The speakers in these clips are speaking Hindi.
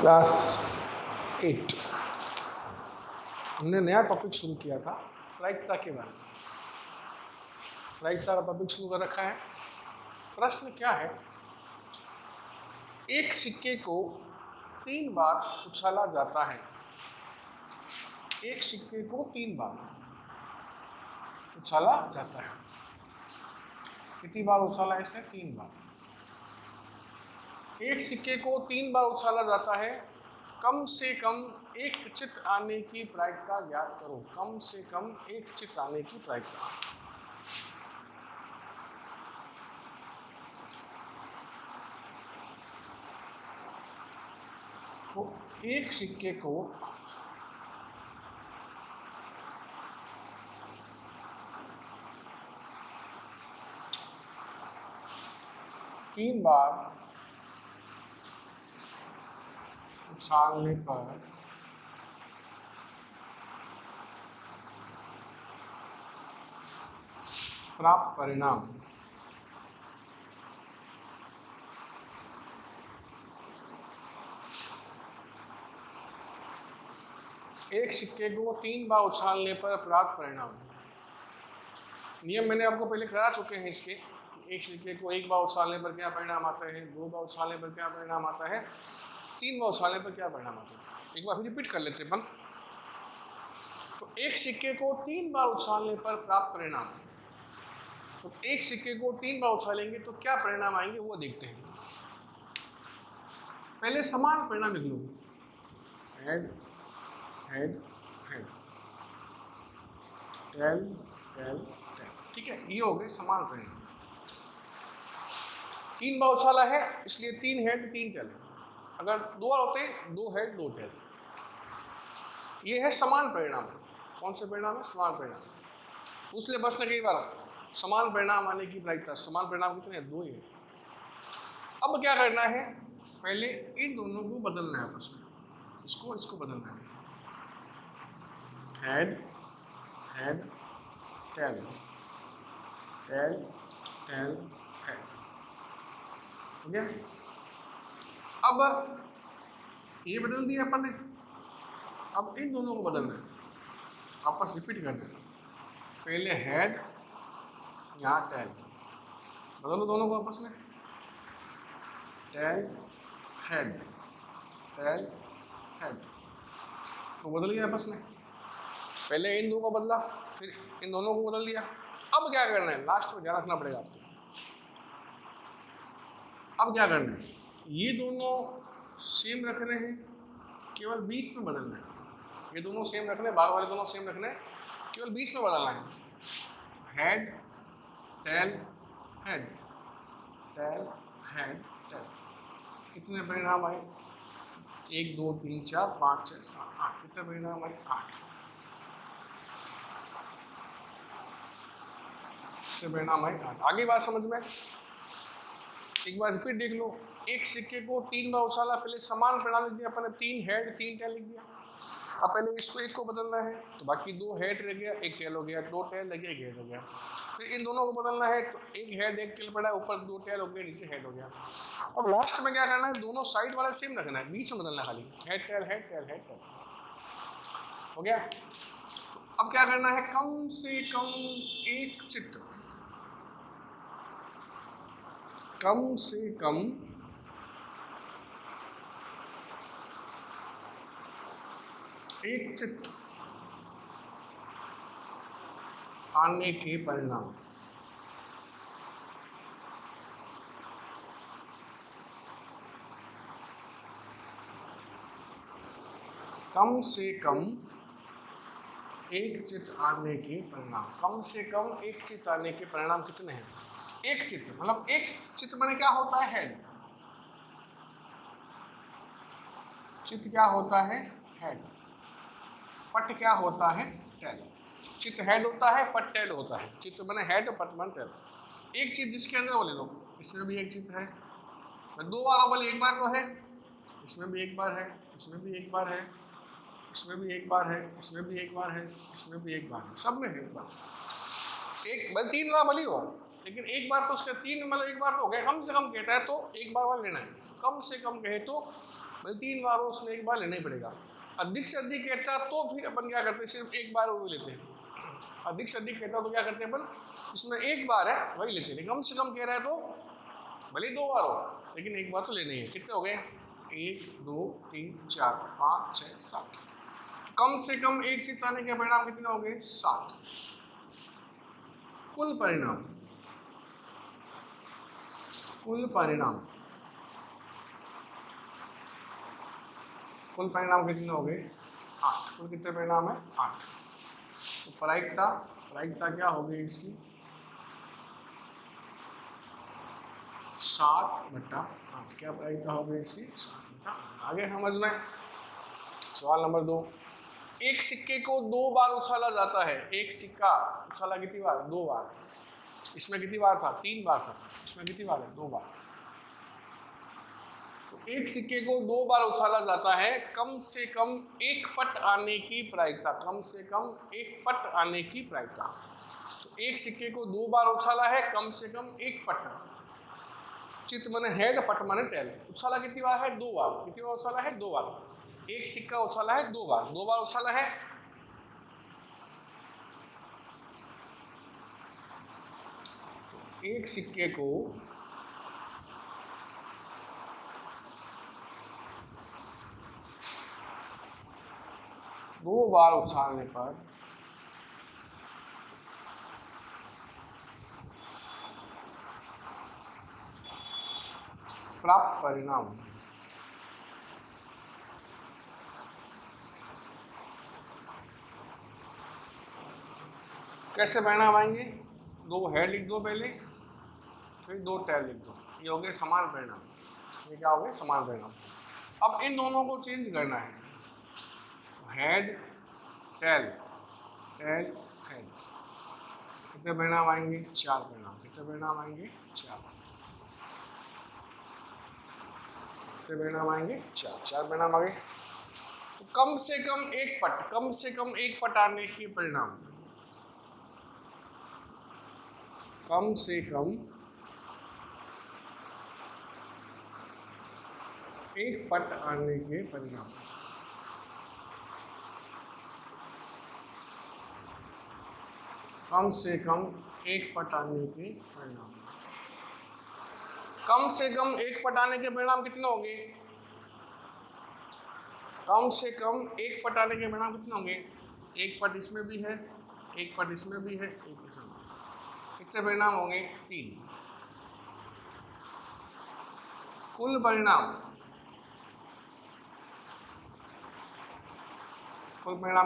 क्लास 8 हमने नया टॉपिक शुरू किया था प्रायिकता के बारे में। प्रायिकता का टॉपिक शुरू कर रखा है। प्रश्न क्या है, एक सिक्के को 3 बार उछाला जाता है। एक सिक्के को 3 बार उछाला जाता है। कितनी बार उछाला है इसने? 3 बार। एक सिक्के को 3 बार उछाला जाता है। कम से कम एक चित आने की प्रायिकता ज्ञात करो। कम से कम एक चित आने की प्रायिकता। तो एक सिक्के को तीन बार उछालने पर प्राप्त परिणाम एक सिक्के को 3 बार उछालने पर प्राप्त परिणाम। नियम मैंने आपको पहले करा चुके हैं इसके। एक सिक्के को 1 बार उछालने पर क्या परिणाम आता है, 2 बार उछालने पर क्या परिणाम आता है, 3 बार उछालने पर क्या परिणाम आता है। एक बार फिर रिपीट कर लेते हैं अपन। तो एक सिक्के को 3 बार उछालने पर प्राप्त परिणाम। तो एक सिक्के को 3 बार उछालेंगे तो क्या परिणाम आएंगे वो देखते हैं। पहले समान परिणाम लिख लो। Head head head, tail tail tail. ठीक है, ये हो गए समान परिणाम। 3 बार उछाला है इसलिए 3 हेड 3 टेल। अगर 2 बार होते 2 हेड 2 टेल। ये है समान परिणाम। कौन से परिणाम है? समान परिणाम। उसलिए प्रश्न कई बार समान परिणाम आने की प्रायिकता। समान परिणाम कितने हैं? 2 ही है। अब क्या करना है, पहले इन दोनों को बदलना है आपस में। इसको बदलना है। Head head tail tail tail head. हो गया। अब ये बदल दिया अपन ने। अब इन दोनों को बदलना है, आपस रिपीट करना है। पहले हेड, यहाँ टेल। बदलो दोनों को आपस में। Tail head tail head. तो बदल गया आपस में। पहले इन दोनों को बदला, फिर इन दोनों को बदल दिया। अब क्या करना है, लास्ट में ध्यान रखना पड़ेगा आपको। अब क्या करना है, ये दोनों सेम रखने हैं, केवल बीच में बदलना है। ये दोनों सेम रखने, बाहर वाले दोनों सेम रखने, केवल बीच में बदलना है। Head tail head tail head tail. कितने परिणाम आए? 1 2 3 4 5 6 7 8। कितने परिणाम आए? 8। परिणाम है। आगे बात समझ में? एक बार रिपीट देख लो। एक सिक्के को 3 बार उछाला, पहले समान परिणाम लिख दिया अपन ने। 3 हेड 3 टेल लिख दिया। अब पहले इसको एक को बदलना है, तो बाकी 2 हेड रह गया, 1 टेल हो गया, 2 टेल लग गया, 1 हेड हो गया। फिर इन दोनों को बदलना है, तो 1 हेड 1 टेल पड़ा है, ऊपर 2 टेल हो गया, नीचे हेड हो गया। अब लास्ट में क्या करना है, दोनों साइड वाला सेम रखना है, बीच में बदलना है खाली। Head tail head tail head tail. हो गया। अब क्या करना है, कम से कम एक चित्र, कम से कम एक चित्त आने के परिणाम। कम से कम एक चित्त आने के परिणाम। कम से कम एक चित्त आने के परिणाम कितने हैं? एक चित्त मतलब एक चित्त माने क्या होता है? हेड। चित्त क्या होता है? हेड। पट क्या होता है? टेल। चित्त हेड होता है, पट टेल होता है। चित्त माने हेड, पट माने टेल। एक चित्त जिसके अंदर वो ले लो। इसमें भी एक चित्त है, 2 बार बोले, 1 बार तो है, इसमें भी 1 बार है, इसमें भी 1 बार है, इसमें भी 1 बार है, इसमें भी 1 बार है, इसमें भी 1 बार है, सब में है 1 बार। एक बल 3 बार भली हो, लेकिन 1 बार तो उसका 3 मतलब 1 बार तो हो गया। कम से कम कहता है तो 1 बार वाला लेना है। कम से कम कहे तो भाई 3 बार हो उसमें एक बार लेना ही पड़ेगा। अधिक से अधिक कहता तो फिर अपन क्या करते हैं, सिर्फ एक बार वो लेते हैं। अधिक से अधिक कहता तो क्या करते हैं अपन, इसमें एक बार है वही लेते हैं। कम से कम कह रहा है तो भले 2 बार हो लेकिन एक बार तो लेना ही है। कितने हो गए, 1 2 3 4 5 6 7। कम से कम एक चित्त आने के परिणाम कितने हो गए, 7। कुल परिणाम कितने हो गए, 8। कुल कितने परिणाम है, 8। तो प्रायिकता क्या होगी इसकी, 7/8। क्या प्रायिकता होगी इसकी, 7/8। आगे समझ में। सवाल नंबर 2, एक सिक्के को 2 बार उछाला जाता है। एक सिक्का उछाला कितनी बार, 2 बार। इसमें कितनी बार था, 3 बार था। इसमें कितनी बार है, 2 बार। तो एक सिक्के को 2 बार उछाला जाता है, कम से कम एक पट आने की प्रायिकता। कम से कम एक पट आने की प्रायिकता। तो एक सिक्के को 2 बार उछाला है, कम से कम एक पट। चित माने हेड, पट माने टेल। उछाला कितनी बार है, 2 बार। कितनी बार उछाला है, 2 बार। एक सिक्का उछाला है 2 बार, 2 बार उछाला है। एक सिक्के को 2 बार उछालने पर प्राप्त परिणाम कैसे परिणाम आएंगे, 2 हेड लिख दो पहले, फिर 2 टेल लिख दो। ये हो गए समान परिणाम। ये क्या हो गए, समान परिणाम। अब इन दोनों को चेंज करना है, हेड टेल टेल हेड। कितने परिणाम आएंगे, 4 परिणाम। कितने परिणाम आएंगे, 4। कितने परिणाम आएंगे, 4 परिणाम आ गए। तो कम से कम एक पट आने के परिणाम, कम से कम एक पट आने के परिणाम। कम से कम एक पट आने के परिणाम। कम से कम एक पट आने के परिणाम कितने होंगे, कम से कम एक पट आने के परिणाम कितने होंगे, एक पट इसमें भी है, एक पट इसमें भी है, एक इसमें। कितने परिणाम होंगे, 3। कुल परिणाम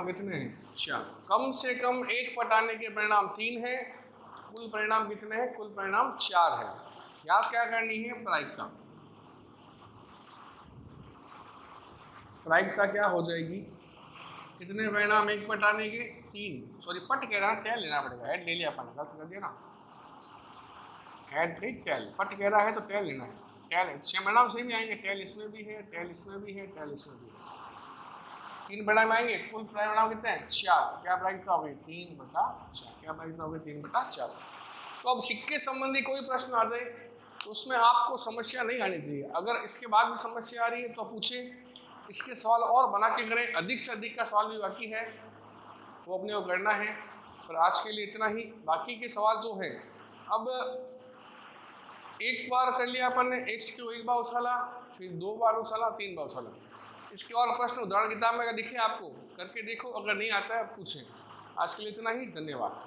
कितने हैं, 4। कम से कम एक पट आने के परिणाम 3 है, कुल परिणाम कितने हैं, कुल परिणाम 4 है। याद क्या करनी है, प्रायिकता। प्रायिकता क्या हो जाएगी, कितने परिणाम एक पट आने के, 3। सॉरी पट कह रहा है, टेल लेना पड़ेगा, हेड ले लिया अपन, गलत कर दिया ना। हेड नहीं टेल, पट कह रहा है तो टेल लेना है। टेल 6 परिणाम सेम ही आएंगे, टेल इसमें भी है, टेल इसमें भी है, टेल इसमें भी है। 3 परिणाम आएंगे, कुल परिणाम कितने हैं, 4। क्या प्रायिकता होगी, 3/4। क्या प्रायिकता होगी, 3/4। तो अब सिक्के संबंधी कोई प्रश्न आ जाए तो उसमें आपको समस्या नहीं आनी चाहिए। अगर इसके बाद भी समस्या आ रही है तो पूछें, इसके सवाल और बना के करें। अधिक से अधिक का सवाल भी बाकी है, वो अपने को करना है। पर आज के लिए इतना ही। बाकी के सवाल जो हैं, अब एक बार कर लिया अपन ने, एक सिक्के को 1 बार उछाला, फिर 2 बार उछाला, 3 बार उछाला। इसके और प्रश्न उदाहरण किताब में अगर दिखे आपको, करके देखो। अगर नहीं आता है पूछें। आज के लिए इतना ही, धन्यवाद।